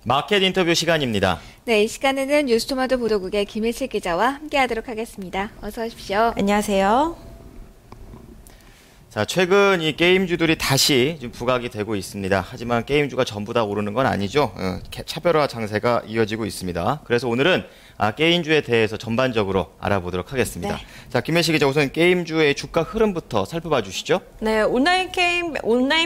마켓 인터뷰 시간입니다. 네, 이 시간에는 뉴스토마토 보도국의 김일식 기자와 함께하도록 하겠습니다. 어서 오십시오. 안녕하세요. 자, 최근 이 게임주들이 다시 좀 부각이 되고 있습니다. 하지만 게임주가 전부 다 오르는 건 아니죠. 차별화 장세가 이어지고 있습니다. 그래서 오늘은 게임주에 대해서 전반적으로 알아보도록 하겠습니다. 네. 자, 김혜식 기자, 우선 게임주의 주가 흐름부터 살펴봐 주시죠. 네, 온라인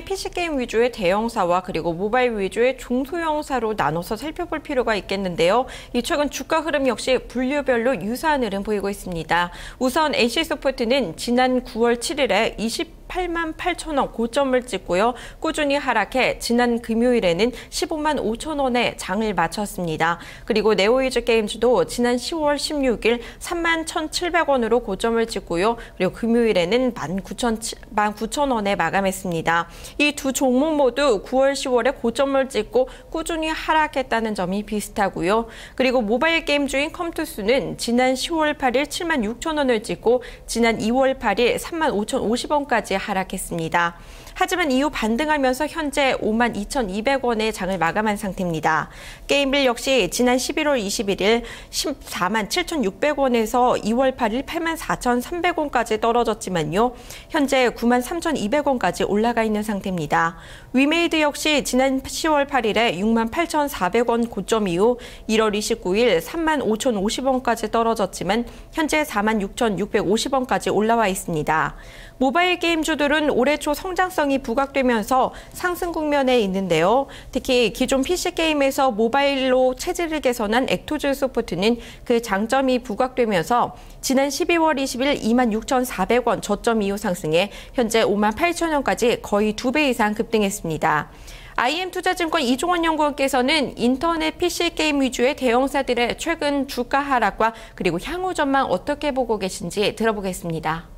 PC 게임 위주의 대형사와 그리고 모바일 위주의 중소형사로 나눠서 살펴볼 필요가 있겠는데요. 이 최근 주가 흐름 역시 분류별로 유사한 흐름 보이고 있습니다. 우선 NC소프트는 지난 9월 7일에 28만 8천 원 고점을 찍고요. 꾸준히 하락해 지난 금요일에는 15만 5천 원에 장을 마쳤습니다. 그리고 네오이즈 게임즈도 지난 10월 16일 3만 1,700원으로 고점을 찍고요. 그리고 금요일에는 19,000 원에 마감했습니다. 이 두 종목 모두 9월, 10월에 고점을 찍고 꾸준히 하락했다는 점이 비슷하고요. 그리고 모바일 게임주인 컴투스는 지난 10월 8일 7만 6천 원을 찍고 지난 2월 8일 3만 5,050원까지 하락했습니다. 하지만 이후 반등하면서 현재 5만 2,200원의 장을 마감한 상태입니다. 게임빌 역시 지난 11월 21일 14만 7,600원에서 2월 8일 8만 4,300원까지 떨어졌지만요. 현재 9만 3,200원까지 올라가 있는 상태입니다. 위메이드 역시 지난 10월 8일에 6만 8,400원 고점 이후 1월 29일 3만 5,050원까지 떨어졌지만 현재 4만 6,650원까지 올라와 있습니다. 모바일 게임주들은 올해 초 성장성이 부각되면서 상승 국면에 있는데요. 특히 기존 PC게임에서 모바일로 체질을 개선한 액토즈 소프트는 그 장점이 부각되면서 지난 12월 20일 2만 6,400원 저점 이후 상승해 현재 5만 8천 원까지 거의 2배 이상 급등했습니다. IM투자증권 이종원 연구원께서는 인터넷 PC게임 위주의 대형사들의 최근 주가 하락과 그리고 향후 전망 어떻게 보고 계신지 들어보겠습니다.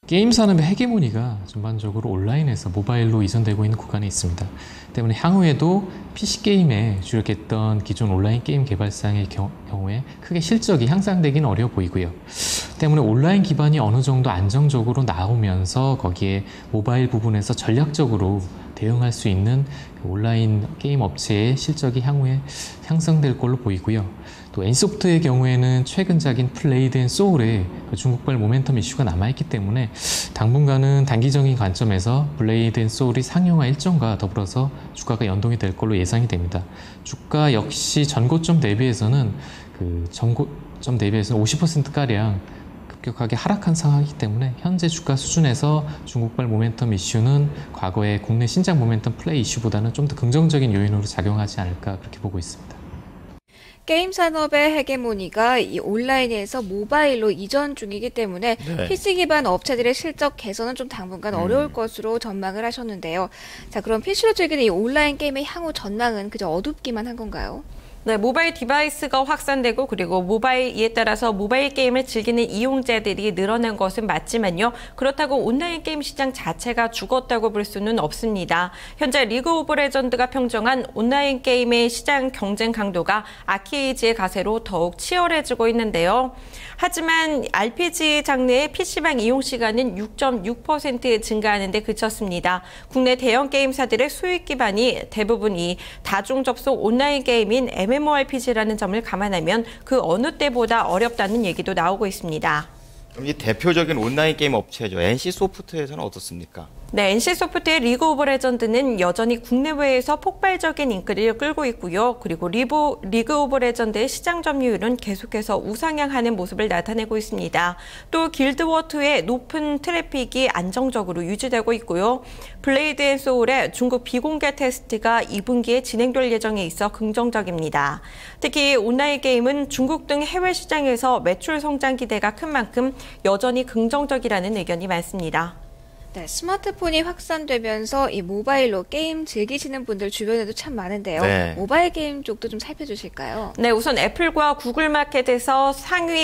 게임 산업의 헤게모니가 전반적으로 온라인에서 모바일로 이전되고 있는 구간에 있습니다. 때문에 향후에도 PC게임에 주력했던 기존 온라인 게임 개발사의 경우에 크게 실적이 향상되기는 어려워 보이고요. 때문에 온라인 기반이 어느 정도 안정적으로 나오면서 거기에 모바일 부분에서 전략적으로 대응할 수 있는 온라인 게임 업체의 실적이 향후에 향상될 걸로 보이고요. 또 NC소프트의 경우에는 최근작인 블레이드 앤 소울의 중국발 모멘텀 이슈가 남아있기 때문에 당분간은 단기적인 관점에서 블레이드 앤 소울이 상용화 일정과 더불어서 주가가 연동이 될 걸로 예상이 됩니다. 주가 역시 전고점 대비해서는 50%가량 급격하게 하락한 상황이기 때문에 현재 주가 수준에서 중국발 모멘텀 이슈는 과거의 국내 신작 모멘텀 플레이 이슈보다는 좀 더 긍정적인 요인으로 작용하지 않을까 그렇게 보고 있습니다. 게임 산업의 헤게모니가 이 온라인에서 모바일로 이전 중이기 때문에 네. PC 기반 업체들의 실적 개선은 좀 당분간 어려울 것으로 전망을 하셨는데요. 자, 그럼 PC로 즐기는 이 온라인 게임의 향후 전망은 그저 어둡기만 한 건가요? 네, 모바일 디바이스가 확산되고 그리고 이에 따라서 모바일 게임을 즐기는 이용자들이 늘어난 것은 맞지만요. 그렇다고 온라인 게임 시장 자체가 죽었다고 볼 수는 없습니다. 현재 리그 오브 레전드가 평정한 온라인 게임의 시장 경쟁 강도가 아케이지의 가세로 더욱 치열해지고 있는데요. 하지만 RPG 장르의 PC방 이용 시간은 6.6% 증가하는 데 그쳤습니다. 국내 대형 게임사들의 수익 기반이 대부분 이 다중 접속 온라인 게임인 MMORPG라는 점을 감안하면 그 어느 때보다 어렵다는 얘기도 나오고 있습니다. 그럼 이 대표적인 온라인 게임 업체죠. NC소프트에서는 어떻습니까? 네, NC소프트의 리그 오브 레전드는 여전히 국내외에서 폭발적인 인기를 끌고 있고요. 그리고 리그 오브 레전드의 시장 점유율은 계속해서 우상향하는 모습을 나타내고 있습니다. 또 길드워트의 높은 트래픽이 안정적으로 유지되고 있고요. 블레이드 앤 소울의 중국 비공개 테스트가 2분기에 진행될 예정에 있어 긍정적입니다. 특히 온라인 게임은 중국 등 해외 시장에서 매출 성장 기대가 큰 만큼 여전히 긍정적이라는 의견이 많습니다. 네, 스마트폰이 확산되면서 이 모바일로 게임 즐기시는 분들 주변에도 참 많은데요. 네. 모바일 게임 쪽도 좀 살펴주실까요? 네, 우선 애플과 구글 마켓에서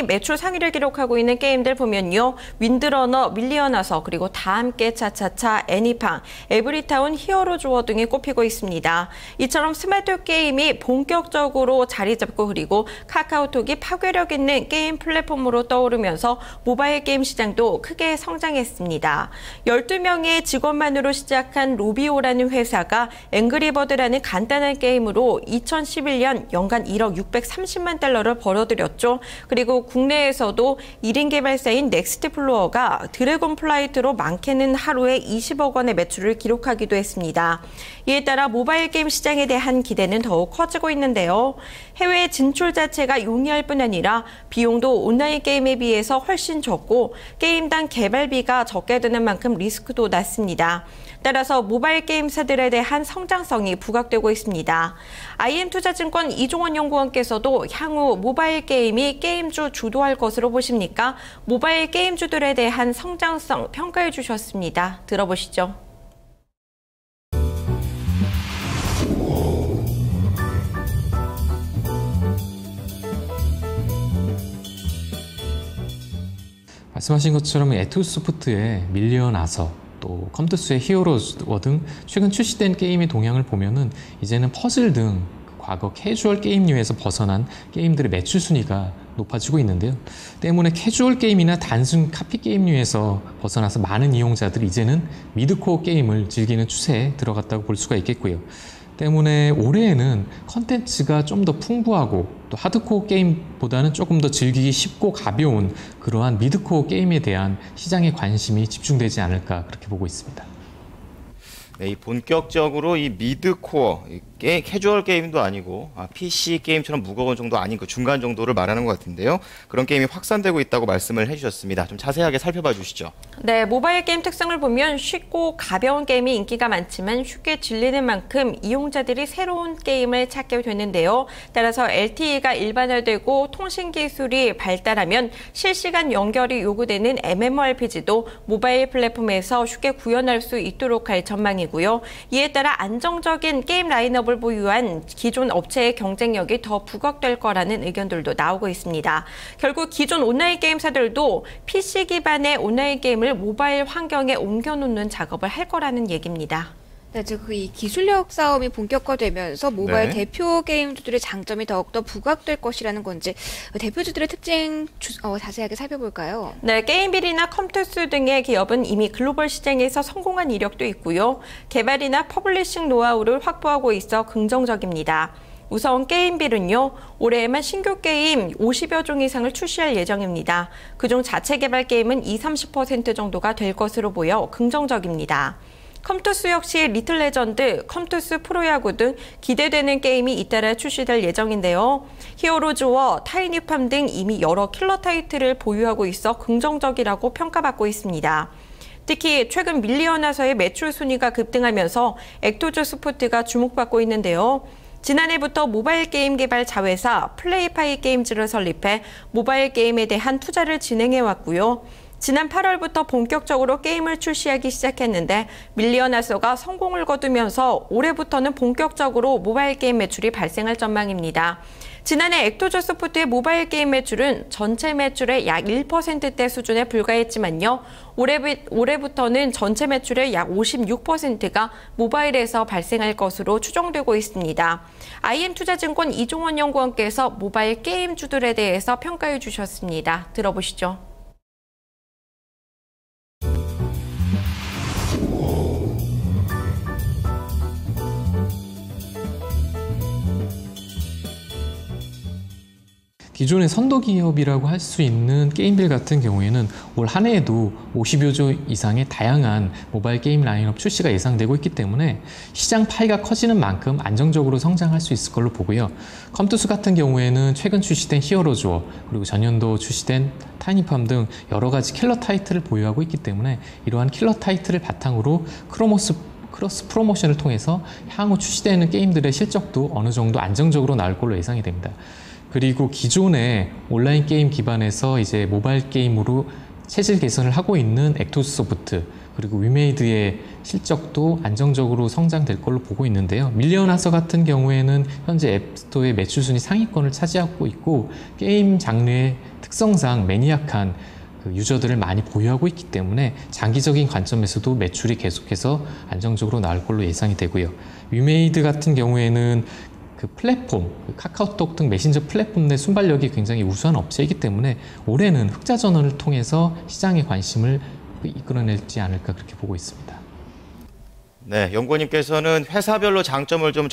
매출 상위를 기록하고 있는 게임들 보면요. 윈드러너, 밀리언아서, 그리고 다함께 차차차, 애니팡, 에브리타운, 히어로즈워 등이 꼽히고 있습니다. 이처럼 스마트 게임이 본격적으로 자리 잡고 그리고 카카오톡이 파괴력 있는 게임 플랫폼으로 떠오르면서 모바일 게임 시장도 크게 성장했습니다. 12명의 직원만으로 시작한 로비오라는 회사가 앵그리버드라는 간단한 게임으로 2011년 연간 1억 630만 달러를 벌어들였죠. 그리고 국내에서도 1인 개발사인 넥스트플로어가 드래곤 플라이트로 많게는 하루에 20억 원의 매출을 기록하기도 했습니다. 이에 따라 모바일 게임 시장에 대한 기대는 더욱 커지고 있는데요. 해외 진출 자체가 용이할 뿐 아니라 비용도 온라인 게임에 비해서 훨씬 적고 게임당 개발비가 적게 드는 만큼 리스크도 낮습니다. 따라서 모바일 게임사들에 대한 성장성이 부각되고 있습니다. IM투자증권 이종원 연구원께서도 향후 모바일 게임이 게임주 주도할 것으로 보십니까? 모바일 게임주들에 대한 성장성 평가해 주셨습니다. 들어보시죠. 말씀하신 것처럼 에투소프트의 밀리언아서 또 컴투스의 히어로즈워 등 최근 출시된 게임의 동향을 보면은 이제는 퍼즐 등 과거 캐주얼 게임류에서 벗어난 게임들의 매출 순위가 높아지고 있는데요. 때문에 캐주얼 게임이나 단순 카피 게임류에서 벗어나서 많은 이용자들이 이제는 미드코어 게임을 즐기는 추세에 들어갔다고 볼 수가 있겠고요. 때문에 올해에는 컨텐츠가 좀 더 풍부하고 또 하드코어 게임보다는 조금 더 즐기기 쉽고 가벼운 그러한 미드코어 게임에 대한 시장의 관심이 집중되지 않을까 그렇게 보고 있습니다. 네, 이 본격적으로 이 미드코어, 캐주얼 게임도 아니고 PC 게임처럼 무거운 정도 아닌 그 중간 정도를 말하는 것 같은데요. 그런 게임이 확산되고 있다고 말씀을 해주셨습니다. 좀 자세하게 살펴봐 주시죠. 네, 모바일 게임 특성을 보면 쉽고 가벼운 게임이 인기가 많지만 쉽게 질리는 만큼 이용자들이 새로운 게임을 찾게 되는데요. 따라서 LTE가 일반화되고 통신 기술이 발달하면 실시간 연결이 요구되는 MMORPG도 모바일 플랫폼에서 쉽게 구현할 수 있도록 할 전망이고요. 이에 따라 안정적인 게임 라인업을 보유한 기존 업체의 경쟁력이 더 부각될 거라는 의견들도 나오고 있습니다. 결국 기존 온라인 게임사들도 PC 기반의 온라인 게임을 모바일 환경에 옮겨놓는 작업을 할 거라는 얘기입니다. 네, 즉 이 기술력 싸움이 본격화되면서 모바일 네. 대표 게임주들의 장점이 더욱더 부각될 것이라는 건지 대표주들의 특징 자세하게 살펴볼까요? 네, 게임빌이나 컴투스 등의 기업은 이미 글로벌 시장에서 성공한 이력도 있고요. 개발이나 퍼블리싱 노하우를 확보하고 있어 긍정적입니다. 우선 게임빌은요, 올해에만 신규 게임 50여 종 이상을 출시할 예정입니다. 그중 자체 개발 게임은 20-30% 정도가 될 것으로 보여 긍정적입니다. 컴투스 역시 리틀 레전드, 컴투스 프로야구 등 기대되는 게임이 잇따라 출시될 예정인데요. 히어로즈워, 타이니팜 등 이미 여러 킬러 타이틀을 보유하고 있어 긍정적이라고 평가받고 있습니다. 특히 최근 밀리언아서의 매출 순위가 급등하면서 액토조스포트가 주목받고 있는데요. 지난해부터 모바일 게임 개발 자회사 플레이파이 게임즈를 설립해 모바일 게임에 대한 투자를 진행해왔고요. 지난 8월부터 본격적으로 게임을 출시하기 시작했는데 밀리언아서가 성공을 거두면서 올해부터는 본격적으로 모바일 게임 매출이 발생할 전망입니다. 지난해 액토조스포트의 모바일 게임 매출은 전체 매출의 약 1%대 수준에 불과했지만요. 올해부터는 전체 매출의 약 56%가 모바일에서 발생할 것으로 추정되고 있습니다. IM투자증권 이종원 연구원께서 모바일 게임주들에 대해서 평가해 주셨습니다. 들어보시죠. 기존의 선도 기업이라고 할 수 있는 게임빌 같은 경우에는 올 한 해에도 50여 조 이상의 다양한 모바일 게임 라인업 출시가 예상되고 있기 때문에 시장 파이가 커지는 만큼 안정적으로 성장할 수 있을 걸로 보고요. 컴투스 같은 경우에는 최근 출시된 히어로즈워 그리고 전년도 출시된 타이니팜 등 여러 가지 킬러 타이틀을 보유하고 있기 때문에 이러한 킬러 타이틀을 바탕으로 크로스 프로모션을 통해서 향후 출시되는 게임들의 실적도 어느 정도 안정적으로 나올 걸로 예상이 됩니다. 그리고 기존의 온라인 게임 기반에서 이제 모바일 게임으로 체질 개선을 하고 있는 액토소프트 그리고 위메이드의 실적도 안정적으로 성장될 걸로 보고 있는데요. 밀리언 하서 같은 경우에는 현재 앱스토어의 매출 순위 상위권을 차지하고 있고 게임 장르의 특성상 매니악한 유저들을 많이 보유하고 있기 때문에 장기적인 관점에서도 매출이 계속해서 안정적으로 나올 걸로 예상이 되고요. 위메이드 같은 경우에는 그 플랫폼, 카카오톡 등 메신저 플랫폼 내 순발력이 굉장히 우수한 업체이기 때문에 올해는 흑자 전환을 통해서 시장의 관심을 이끌어낼지 않을까 그렇게 보고 있습니다. 네, 연구원님께서는 회사별로 장점을 좀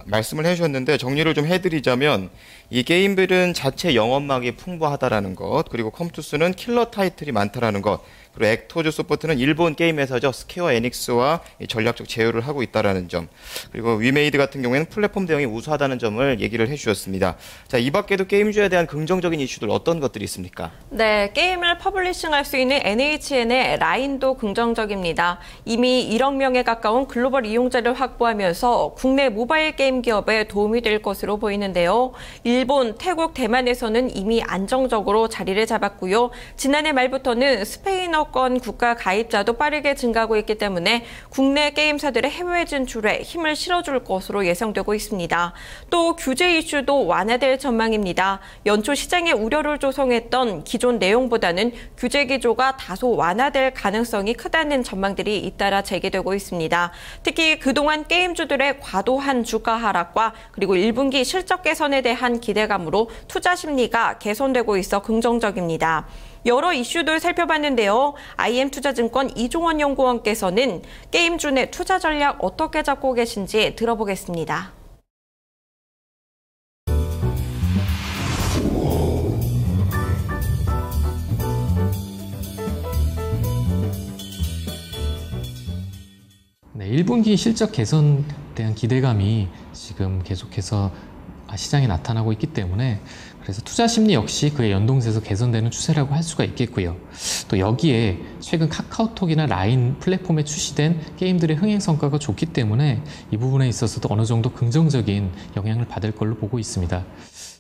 말씀을 해주셨는데 정리를 좀 해드리자면 이 게임들은 자체 영업망이 풍부하다라는 것, 그리고 컴투스는 킬러 타이틀이 많다라는 것, 그리고 액토즈 소프트는 일본 게임 회사죠. 스퀘어 에닉스와 전략적 제휴를 하고 있다라는 점, 그리고 위메이드 같은 경우에는 플랫폼 대응이 우수하다는 점을 얘기를 해주셨습니다. 자, 이 밖에도 게임주에 대한 긍정적인 이슈들 어떤 것들이 있습니까? 네, 게임을 퍼블리싱할 수 있는 NHN의 라인도 긍정적입니다. 이미 1억 명에 가까운 글로벌 이용자를 확보하면서 국내 모바일 게임 기업에 도움이 될 것으로 보이는데요. 일본, 태국, 대만에서는 이미 안정적으로 자리를 잡았고요. 지난해 말부터는 스페인어권 국가 가입자도 빠르게 증가하고 있기 때문에 국내 게임사들의 해외 진출에 힘을 실어줄 것으로 예상되고 있습니다. 또 규제 이슈도 완화될 전망입니다. 연초 시장의 우려를 조성했던 기존 내용보다는 규제 기조가 다소 완화될 가능성이 크다는 전망들이 잇따라 제기되고 있습니다. 특히 그동안 게임주들의 과도한 주가 하락과 그리고 1분기 실적 개선에 대한 기대감으로 투자 심리가 개선되고 있어 긍정적입니다. 여러 이슈들 살펴봤는데요. IM투자증권 이종원 연구원께서는 게임주 내 투자 전략 어떻게 잡고 계신지 들어보겠습니다. 네, 1분기 실적 개선에 대한 기대감이 지금 계속해서 시장에 나타나고 있기 때문에 그래서 투자 심리 역시 그에 연동돼서 개선되는 추세라고 할 수가 있겠고요. 또 여기에 최근 카카오톡이나 라인 플랫폼에 출시된 게임들의 흥행 성과가 좋기 때문에 이 부분에 있어서도 어느 정도 긍정적인 영향을 받을 걸로 보고 있습니다.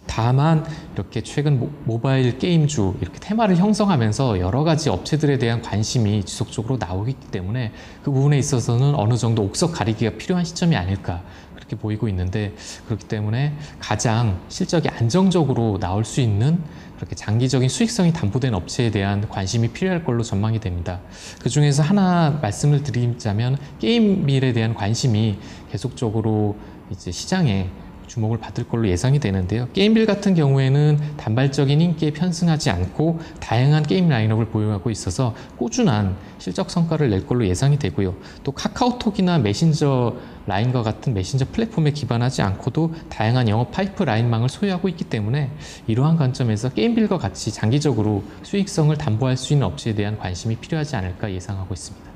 다만 이렇게 최근 모바일 게임주 이렇게 테마를 형성하면서 여러 가지 업체들에 대한 관심이 지속적으로 나오기 때문에 그 부분에 있어서는 어느 정도 옥석 가리기가 필요한 시점이 아닐까 그렇게 보이고 있는데, 그렇기 때문에 가장 실적이 안정적으로 나올 수 있는 그렇게 장기적인 수익성이 담보된 업체에 대한 관심이 필요할 걸로 전망이 됩니다. 그 중에서 하나 말씀을 드리자면 게임밀에 대한 관심이 계속적으로 이제 시장에 주목을 받을 걸로 예상이 되는데요. 게임빌 같은 경우에는 단발적인 인기에 편승하지 않고 다양한 게임 라인업을 보유하고 있어서 꾸준한 실적 성과를 낼 걸로 예상이 되고요. 또 카카오톡이나 메신저 라인과 같은 메신저 플랫폼에 기반하지 않고도 다양한 영업 파이프라인망을 소유하고 있기 때문에 이러한 관점에서 게임빌과 같이 장기적으로 수익성을 담보할 수 있는 업체에 대한 관심이 필요하지 않을까 예상하고 있습니다.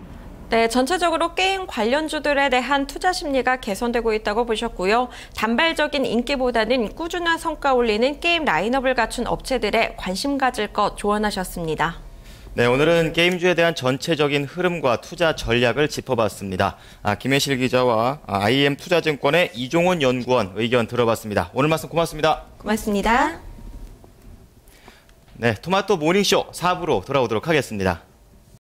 네, 전체적으로 게임 관련주들에 대한 투자 심리가 개선되고 있다고 보셨고요. 단발적인 인기보다는 꾸준한 성과 올리는 게임 라인업을 갖춘 업체들에 관심 가질 것 조언하셨습니다. 네, 오늘은 게임주에 대한 전체적인 흐름과 투자 전략을 짚어봤습니다. 김혜실 기자와 IM투자증권의 이종원 연구원 의견 들어봤습니다. 오늘 말씀 고맙습니다. 고맙습니다. 네, 토마토 모닝쇼 4부로 돌아오도록 하겠습니다.